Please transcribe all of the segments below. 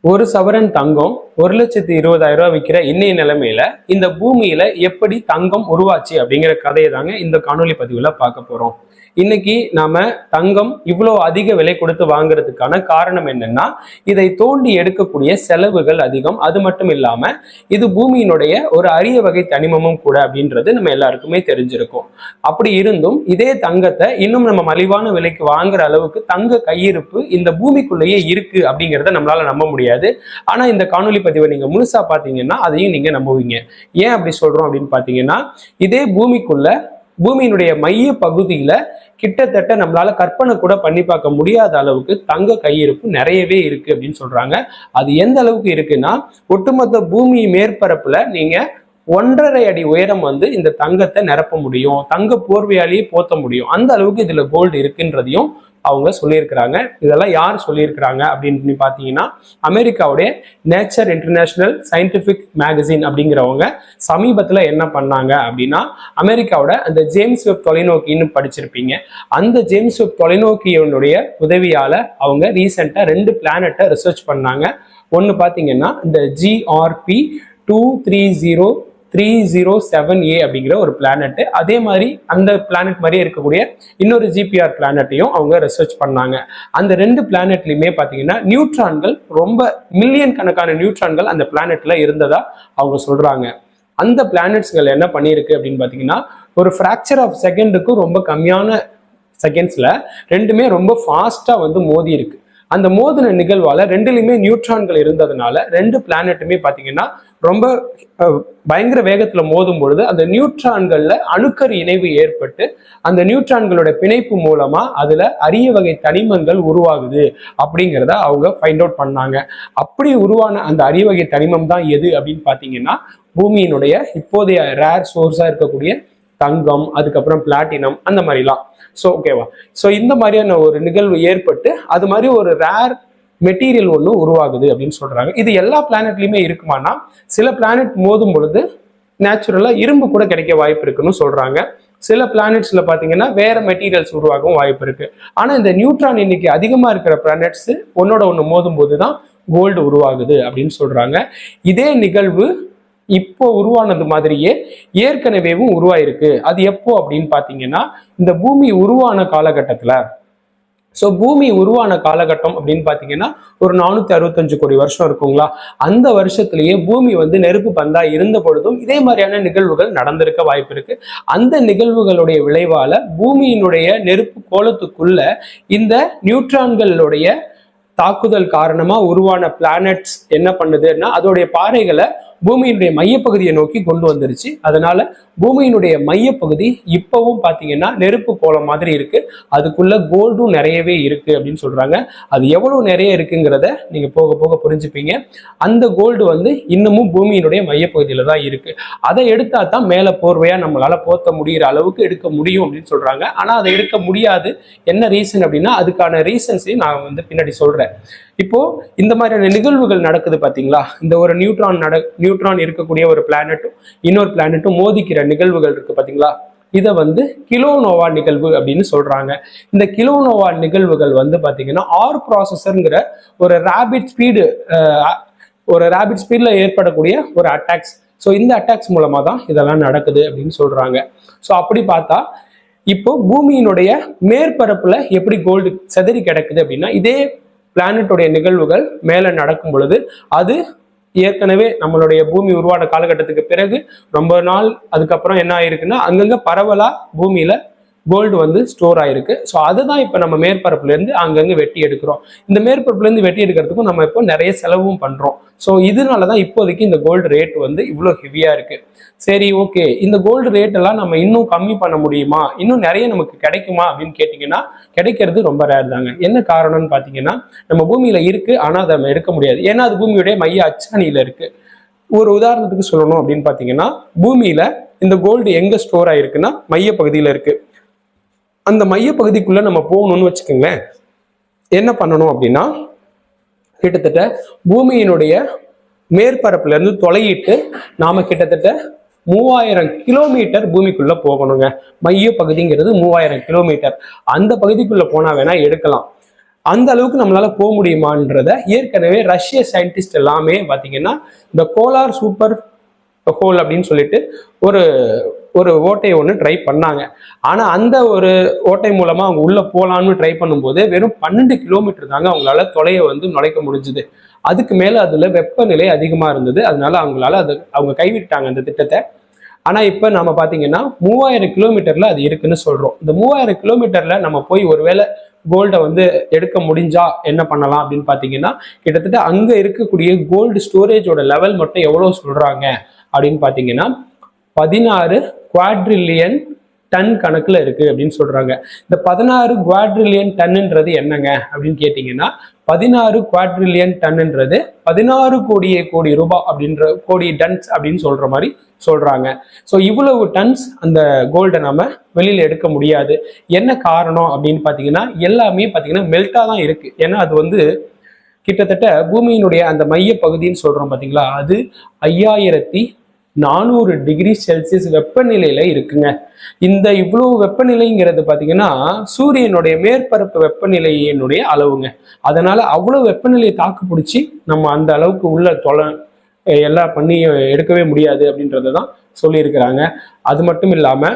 ஒரு சவரன் தங்கம் 1,20,000 விற்கிற இன்னைய நிலைமையில இந்த பூமியில எப்படி தங்கம் உருவாச்சு அப்படிங்கிற கதையை தாங்க இந்த காணொலி பதிவுல பார்க்க போறோம். இன்னைக்கு நாம தங்கம் இவ்வளோ அதிக விலை கொடுத்து வாங்குறதுக்கான காரணம் என்னன்னா, இதை தோண்டி எடுக்கக்கூடிய செலவுகள் அதிகம். அது மட்டும் இல்லாம இது பூமியினுடைய ஒரு அரிய வகை தனிமமும் கூட அப்படின்றது நம்ம எல்லாருக்குமே தெரிஞ்சிருக்கும். அப்படி இருந்தும் இதே தங்கத்தை இன்னும் நம்ம மலிவான விலைக்கு வாங்குற அளவுக்கு தங்க கையிருப்பு இந்த பூமிக்குள்ளேயே இருக்கு அப்படிங்கிறத நம்மளால நம்ப முடியாது. ஆனா இந்த காணொலி பதிவை நீங்க முழுசா பாத்தீங்கன்னா அதையும் நீங்க நம்புவீங்க. ஏன் அப்படி சொல்றோம் அப்படின்னு பாத்தீங்கன்னா, இதே பூமியினுடைய மைய பகுதியில கிட்டத்தட்ட நம்மளால கற்பனை கூட பண்ணி பார்க்க முடியாத அளவுக்கு தங்க கையிருப்பு நிறையவே இருக்கு அப்படின்னு சொல்றாங்க. அது எந்த அளவுக்கு இருக்குன்னா, ஒட்டுமொத்த பூமி மேற்பரப்புல நீங்க 1.5 அடி உயரம் இந்த தங்கத்தை நிரப்ப முடியும், தங்க போர்வையாலேயே போத்த முடியும். அந்த அளவுக்கு இதுல கோல்டு இருக்குன்றதையும் அவங்க சொல்லியிருக்கிறாங்க. இதெல்லாம் யார் சொல்லியிருக்கிறாங்க அப்படின்னு பார்த்தீங்கன்னா, அமெரிக்காவுடைய நேச்சர் இன்டர்நேஷனல் சயின்டிபிக் மேகசின் அப்படிங்கிறவங்க சமீபத்தில் என்ன பண்ணாங்க அப்படின்னா, அமெரிக்காவோட அந்த ஜேம்ஸ் வெப் தொலைநோக்கின்னு படிச்சிருப்பீங்க. அந்த ஜேம்ஸ் வெப் தொலைநோக்கியினுடைய உதவியால அவங்க ரீசெண்டா 2 பிளானட்டை ரிசர்ச் பண்ணாங்க. ஒன்று பார்த்தீங்கன்னா இந்த GRP 230307A அப்படிங்கிற ஒரு பிளானட். அதே மாதிரி அந்த பிளானட் மாதிரியே இருக்கக்கூடிய இன்னொரு GPR பிளானட்டையும் அவங்க ரிசர்ச் பண்ணாங்க. அந்த 2 பிளானட்லயுமே பார்த்தீங்கன்னா நியூட்ரான்கள், ரொம்ப மில்லியன் கணக்கான நியூட்ரான்கள் அந்த பிளானட்ல இருந்ததா அவங்க சொல்றாங்க. அந்த பிளானட்ஸ்கள் என்ன பண்ணியிருக்கு அப்படின்னு பார்த்தீங்கன்னா, ஒரு ஃப்ராக்சர் ஆஃப் செகண்டுக்கு ரொம்ப கம்மியான செகண்ட்ஸ்ல ரெண்டுமே ரொம்ப ஃபாஸ்டா மோதி இருக்கு. அந்த மோதின நிகழ்வால ரெண்டுலையுமே நியூட்ரான்கள் இருந்ததுனால 2 பிளானட்டுமே பார்த்தீங்கன்னா ரொம்ப பயங்கர வேகத்துல மோதும் பொழுது அந்த நியூட்ரான்கள்ல அணுக்கரு இணைவு ஏற்பட்டு அந்த நியூட்ரான்களோட பிணைப்பு மூலமா அதுல அரிய வகை தனிமங்கள் உருவாகுது அப்படிங்கிறத அவங்க ஃபைண்ட் அவுட் பண்ணாங்க. அப்படி உருவான அந்த அரிய வகை தனிமம் தான் எது அப்படின்னு பார்த்தீங்கன்னா, பூமியினுடைய இப்போதைய ரேர் சோர்ஸா இருக்கக்கூடிய தங்கம், அதுக்கப்புறம் பிளாட்டினம், அந்த மாதிரிலாம். ஸோ ஓகேவா? ஸோ இந்த மாதிரியான ஒரு நிகழ்வு ஏற்பட்டு அது மாதிரி ஒரு ரேர் மெட்டீரியல் ஒன்று உருவாகுது அப்படின்னு சொல்றாங்க. இது எல்லா பிளானட்லயுமே இருக்குமானா, சில பிளானட் மோதும் பொழுது நேச்சுரலா இரும்பு கூட கிடைக்க வாய்ப்பு இருக்குன்னு சொல்றாங்க. சில பிளானட்ஸ்ல பாத்தீங்கன்னா வேற மெட்டீரியல்ஸ் உருவாகவும் வாய்ப்பு இருக்கு. ஆனா இந்த நியூட்ரான் எண்ணிக்கை அதிகமா இருக்கிற பிளானட்ஸ் ஒன்னோட ஒன்று மோதும் போதுதான் கோல்டு உருவாகுது அப்படின்னு சொல்றாங்க. இதே நிகழ்வு இப்போ உருவானது மாதிரியே ஏற்கனவேவும் உருவாயிருக்கு. அது எப்போ அப்படின்னு பாத்தீங்கன்னா, இந்த பூமி உருவான காலகட்டத்துல. ஸோ பூமி உருவான காலகட்டம் அப்படின்னு பார்த்தீங்கன்னா ஒரு 465 கோடி வருஷம் இருக்குங்களா. அந்த வருஷத்திலேயே பூமி நெருப்பு பந்தா இருந்த பொழுதும் இதே மாதிரியான நிகழ்வுகள் நடந்திருக்க வாய்ப்பு இருக்கு. அந்த நிகழ்வுகளுடைய விளைவால பூமியினுடைய நெருப்பு கோலத்துக்குள்ள இந்த நியூட்ரான்களுடைய தாக்குதல் காரணமா உருவான பிளானட்ஸ் என்ன பண்ணுதுன்னா, அதோடைய பாறைகளை பூமியினுடைய மையப்பகுதியை நோக்கி கொண்டு வந்துருச்சு. அதனால பூமியினுடைய மையப்பகுதி இப்பவும் பாத்தீங்கன்னா நெருப்பு கோலம் மாதிரி இருக்கு. அதுக்குள்ள கோல்டும் நிறையவே இருக்கு அப்படின்னு சொல்றாங்க. அது எவ்வளவு நிறைய இருக்குங்கிறத நீங்க போக போக புரிஞ்சுப்பீங்க. அந்த கோல்டு இன்னமும் பூமியினுடைய மையப்பகுதியில தான் இருக்கு. அதை எடுத்தா தான் மேல போர்வையா நம்மளால போத்த முடிகிற அளவுக்கு எடுக்க முடியும் அப்படின்னு சொல்றாங்க. ஆனா அதை எடுக்க முடியாது. என்ன ரீசன் அப்படின்னா, அதுக்கான ரீசன்ஸையும் நான் பின்னாடி சொல்றேன். இப்போ இந்த மாதிரியான நிகழ்வுகள் நடக்குது பாத்தீங்களா. இந்த ஒரு நியூட்ரான் இருக்கக்கூடிய ஒரு பிளானட்டும் இன்னொரு பிளானட்டும் மோதிக்கிற நிகழ்வுகள் இருக்கு பாத்தீங்களா. இதை கிலோனோவா நிகழ்வு அப்படின்னு சொல்றாங்க. இந்த கிலோனோவா நிகழ்வுகள் பாத்தீங்கன்னா ஆர் ப்ராசஸர்ங்கிற ஒரு ரேபிட் ஸ்பீட்ல ஏற்படக்கூடிய ஒரு அட்டாக்ஸ். ஸோ இந்த அட்டாக்ஸ் மூலமா தான் இதெல்லாம் நடக்குது அப்படின்னு சொல்றாங்க. ஸோ அப்படி பார்த்தா இப்போ பூமியினுடைய மேற்பரப்புல எப்படி கோல்டு செதறி கிடக்குது அப்படின்னா, இதே பிளானட்டோடைய நிகழ்வுகள் மேல நடக்கும் பொழுது அது ஏற்கனவே நம்மளுடைய பூமி உருவான காலகட்டத்துக்கு பிறகு ரொம்ப நாள் அதுக்கப்புறம் என்ன ஆயிருக்குன்னா, அங்கங்க பரவலா பூமியில கோல்டு ஸ்டோர் ஆயிருக்கு. ஸோ அதுதான் இப்போ நம்ம மேற்பரப்புல இருந்து அங்கங்க வெட்டி எடுக்கிறோம். இந்த மேற்பரப்புல இருந்து வெட்டி எடுக்கிறதுக்கும் நம்ம இப்போ நிறைய செலவும் பண்றோம். ஸோ இதனாலதான் இப்போதைக்கு இந்த கோல்டு ரேட் இவ்வளோ ஹெவியா இருக்கு. சரி, ஓகே, இந்த கோல்டு ரேட் எல்லாம் நம்ம இன்னும் கம்மி பண்ண முடியுமா, இன்னும் நிறைய நமக்கு கிடைக்குமா அப்படின்னு கேட்டீங்கன்னா, கிடைக்கிறது ரொம்ப ரேர் தாங்க. என்ன காரணம்னு பாத்தீங்கன்னா, நம்ம பூமியில இருக்கு, ஆனா அதை நம்ம எடுக்க முடியாது. ஏன்னா அது பூமியுடைய மைய அச்சாணியில இருக்கு. ஒரு உதாரணத்துக்கு சொல்லணும் அப்படின்னு பாத்தீங்கன்னா, பூமியில இந்த கோல்டு எங்க ஸ்டோர் ஆயிருக்குன்னா மைய பகுதியில இருக்கு. அந்த மைய பகுதிக்குள்ள நம்ம போகணும்னு வச்சுக்கோங்களேன், என்ன பண்ணணும் அப்படின்னா, கிட்டத்தட்ட பூமியினுடைய மேற்பரப்புல இருந்து தொலையிட்டு நாம கிட்டத்தட்ட 3000 கிலோமீட்டர் பூமிக்குள்ள போகணுங்க. மைய பகுதிங்கிறது 3000 கிலோமீட்டர். அந்த பகுதிக்குள்ள போனா வேணா எடுக்கலாம். அந்த அளவுக்கு நம்மளால போக முடியுமான்றத ஏற்கனவே ரஷ்ய சயின்டிஸ்ட் எல்லாமே பார்த்தீங்கன்னா இந்த கோலார் சூப்பர் ஹோல் அப்படின்னு சொல்லிட்டு ஒரு ஒரு ஓட்டை ஒன்று ட்ரை பண்ணாங்க. ஆனால் அந்த ஒரு ஓட்டை மூலமா அவங்க உள்ள போகலான்னு ட்ரை பண்ணும்போது வெறும் 12 கிலோமீட்டர் தாங்க அவங்களால தொலையை நுழைக்க முடிஞ்சுது. அதுக்கு மேல அதுல வெப்பநிலை அதிகமா இருந்தது. அதனால அவங்களால அவங்க கைவிட்டாங்க அந்த திட்டத்தை. ஆனா இப்ப நம்ம பாத்தீங்கன்னா 3000 கிலோமீட்டர்ல அது இருக்குன்னு சொல்றோம். இந்த 3000 கிலோமீட்டர்ல நம்ம போய் ஒருவேளை கோல்டை எடுக்க முடிஞ்சா என்ன பண்ணலாம் அப்படின்னு பாத்தீங்கன்னா, கிட்டத்தட்ட அங்க இருக்கக்கூடிய கோல்டு ஸ்டோரேஜோட லெவல் மட்டும் எவ்வளவு சொல்றாங்க அப்படின்னு பாத்தீங்கன்னா 16 குவாட்ரில்லியன் டன் கணக்குல இருக்கு அப்படின்னு சொல்றாங்க. இந்த 16 குவாட்ரில்லியன் டன்ன்றது என்னங்க அப்படின்னு கேட்டீங்கன்னா, 16 குவாட்ரில்லியன் டன்ன்றது 16 கோடி ரூபாய் அப்படின்ற கோடி டன்ஸ் அப்படின்னு சொல்ற மாதிரி சொல்றாங்க. ஸோ இவ்வளவு டன்ஸ் அந்த கோல்டை நம்ம வெளியில எடுக்க முடியாது. என்ன காரணம் அப்படின்னு பாத்தீங்கன்னா, எல்லாமே பாத்தீங்கன்னா மெல்டா தான் இருக்கு. ஏன்னா அது கிட்டத்தட்ட பூமியினுடைய அந்த மைய பகுதின்னு சொல்றோம் பாத்தீங்களா, அது 5400 டிகிரி செல்சியஸ் வெப்பநிலையில இருக்குங்க. இந்த இவ்வளவு வெப்பநிலைங்கிறது பாத்தீங்கன்னா சூரியனுடைய மேற்பரப்பு வெப்பநிலையினுடைய அளவுங்க. அதனால அவ்வளவு வெப்பநிலையை தாக்கு பிடிச்சி நம்ம அந்த அளவுக்கு உள்ள எல்லாம் பண்ணி எடுக்கவே முடியாது அப்படின்றதான் சொல்லியிருக்கிறாங்க. அது மட்டும் இல்லாம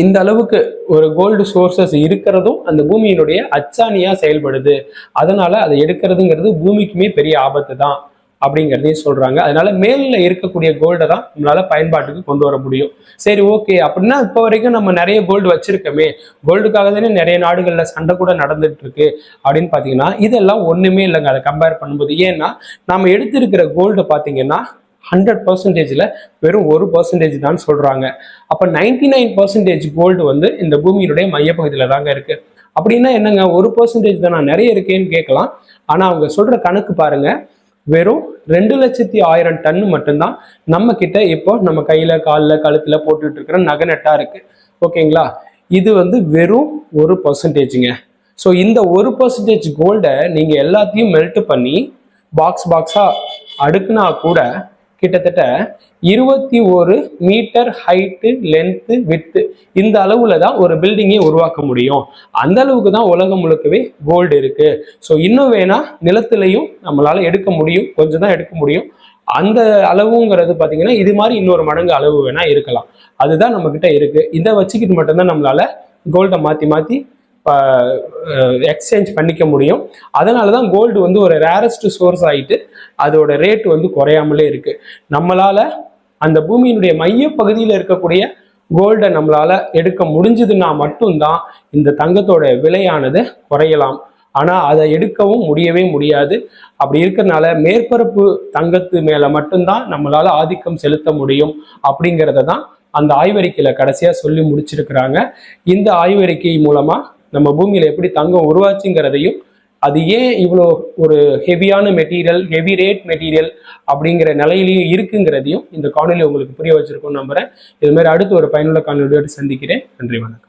இந்த அளவுக்கு ஒரு கோல்டு சோர்சஸ் இருக்கிறதும் அந்த பூமியினுடைய அச்சாணியா செயல்படுது. அதனால அதை எடுக்கிறதுங்கிறது பூமிக்குமே பெரிய ஆபத்து தான் அப்படிங்கிறதையும் சொல்றாங்க. அதனால மேல இருக்கக்கூடிய கோல்டை தான் நம்மளால பயன்பாட்டுக்கு கொண்டு வர முடியும். சரி, ஓகே, அப்படின்னா இப்போ வரைக்கும் நம்ம நிறைய கோல்டு வச்சிருக்கோமே, கோல்டுக்காக தானே நிறைய நாடுகள்ல சண்டை கூட நடந்துட்டு இருக்கு அப்படின்னு பாத்தீங்கன்னா இதெல்லாம் ஒண்ணுமே இல்லைங்க அதை கம்பேர் பண்ணும்போது. ஏன்னா நம்ம எடுத்திருக்கிற கோல்டு பாத்தீங்கன்னா 100%ல வெறும் 1% தான் சொல்றாங்க. அப்ப 99% கோல்டு இந்த பூமியினுடைய மையப்பகுதியில தாங்க இருக்கு. அப்படின்னா என்னங்க, 1% தானே நிறைய இருக்கேன்னு கேட்கலாம். ஆனா அவங்க சொல்ற கணக்கு பாருங்க, வெறும் 2,00,000 டன் மட்டும்தான் நம்ம கிட்ட இப்போ நம்ம கையில காலில் கழுத்துல போட்டுட்டு இருக்கிற நகநட்டா இருக்கு. ஓகேங்களா, இது வெறும் 1%ங்க. ஸோ இந்த 1% கோல்டை நீங்க எல்லாத்தையும் மெல்ட் பண்ணி பாக்ஸா அடுக்குனா கூட கிட்டத்தட்ட 21 மீட்டர் ஹைட்டு, லென்த்து, வித்து இந்த அளவுல தான் ஒரு பில்டிங்கை உருவாக்க முடியும். அந்த அளவுக்கு தான் உலகம் முழுக்கவே கோல்டு இருக்கு. ஸோ இன்னும் வேணா நிலத்திலையும் நம்மளால எடுக்க முடியும், கொஞ்சம் தான் எடுக்க முடியும். அந்த அளவுங்கிறது பார்த்தீங்கன்னா இது மாதிரி இன்னொரு மடங்கு அளவு வேணா இருக்கலாம். அதுதான் நம்ம கிட்ட இருக்கு. இதை வச்சுக்கிட்டு மட்டும்தான் நம்மளால கோல்டை மாத்தி எக்ஸ்சேஞ்ச் பண்ணிக்க முடியும். அதனாலதான் கோல்டு ஒரு ரேரஸ்ட் சோர்ஸ் ஆயிட்டு அதோட ரேட் குறையாமலே இருக்கு. நம்மளால அந்த பூமியினுடைய மைய பகுதியில் இருக்கக்கூடிய கோல்டை நம்மளால எடுக்க முடிஞ்சதுன்னா மட்டும்தான் இந்த தங்கத்தோட விலையானது குறையலாம். ஆனா அதை எடுக்கவும் முடியவே முடியாது. அப்படி இருக்கிறதுனால மேற்பரப்பு தங்கத்து மேல மட்டும்தான் நம்மளால ஆதிக்கம் செலுத்த முடியும் அப்படிங்கிறத தான் அந்த ஆய்வறிக்கையில கடைசியா சொல்லி முடிச்சிருக்கிறாங்க. இந்த ஆய்வறிக்கை மூலமா நம்ம பூமியில எப்படி தங்கம் உருவாச்சுங்கிறதையும், அது ஏன் இவ்வளோ ஒரு ஹெவியான மெட்டீரியல், ஹெவி ரேட் மெட்டீரியல் அப்படிங்கிற நிலையிலையும் இருக்குங்கிறதையும் இந்த காணொலி உங்களுக்கு புரிய வச்சிருக்கும்னு நம்புறேன். இது மாதிரி அடுத்து ஒரு பயனுள்ள காணொலியோடு சந்திக்கிறேன். நன்றி, வணக்கம்.